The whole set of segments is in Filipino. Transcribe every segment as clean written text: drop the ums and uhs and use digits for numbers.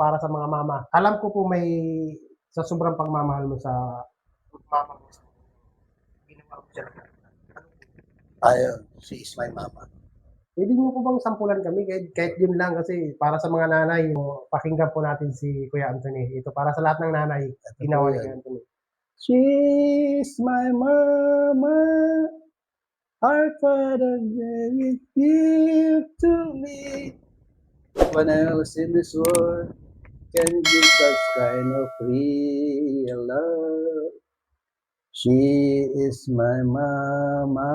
para sa mga mama. Alam ko po may sa sobrang pagmamahal mo sa mama mo, ginawa mo siya ng kanta. Ayun, she is my mama. Puwede niyo po bang sampulan kami kahit yun lang kasi para sa mga nanay, pakinggan po natin si Kuya Anthony. Ito para sa lahat ng nanay, ginawa ni Kuya Anthony. She is my mama, our Father gave it gift to me. When I was in this world, can give such kind of real love. She is my mama,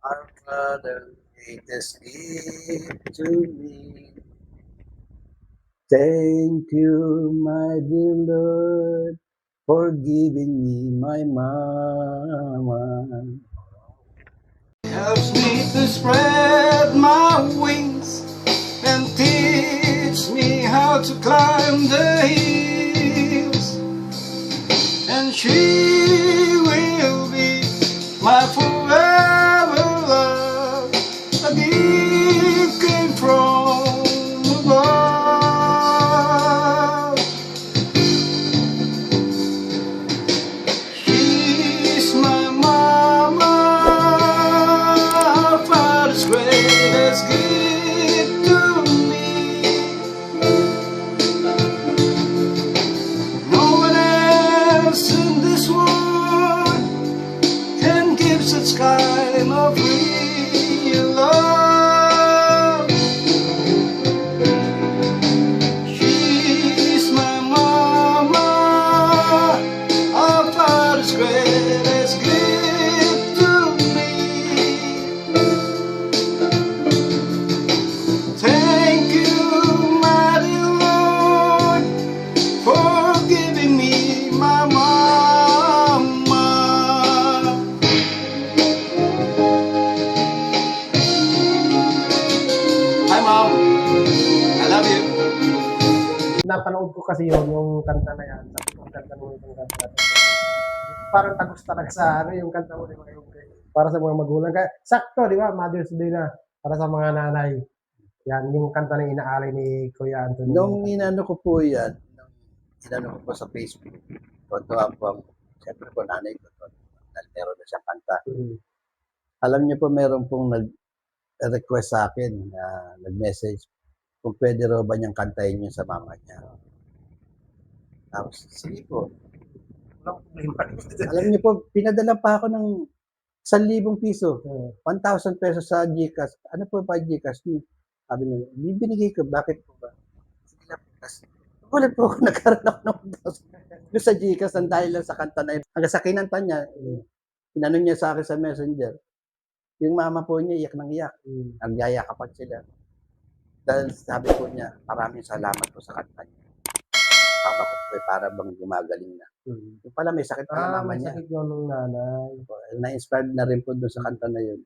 our Father gave this gift to me. Thank you, my dear Lord, for giving me my mama. Helps me to spread my wings and teach me how to climb the hills. And she will be my forever love, a gift came from above. She's my mama, Father's greatest gift to me. No one else in this world can give such kind of real love. She's my mama, our Father's greatest gift to me. Thank you, mighty Lord, for giving me my mama. Hi, Mom. I love you. Napanood ko kasi yung kanta na yan, sabi ko, ganda mo yung kanta na 'to. Parang tagos talaga sa ano, yung kanta mo, di ba, yung para sa mga magulang. Kaya sakto, di ba, Mother's Day na, para sa mga nanay. Yan, yung kanta na inaalay ni Kuya Anthony. Nung inano ko po yan, inano ko po sa Facebook, tuwan-tuwa po ako. Siyempre po nanay ko, meron na siyang kanta. Mm. Alam niyo po, meron pong nag-request sa akin, nag-message, kung pwede raw ba niyang kantahin yun sa mama niya. Tapos, sige po. Walang problema. Alam niyo po, pinadala pa ako ng 1,000 piso, Oo. 1,000 pesos sa GCash. Ano po ba GCash niyo? Sabi niya, binigay ko, bakit po ba? Sige lang po, kasi gulat po ako, nagkaroon ako ng 1,000 doon sa GCash, ang dahil lang sa kanta na yun. Hanggang sa kinanta niya, inano niya sa akin sa messenger. Yung mama po niya, iyak ng iyak. Nagyayakapan sila. Dahil sabi po niya, maraming salamat po sa kanta niya. Papa ko po, para bang gumagaling na. Yung pala, may sakit pala mama May niya. sakit yun nung nanay. Na-inspired na rin po doon sa kanta na yun.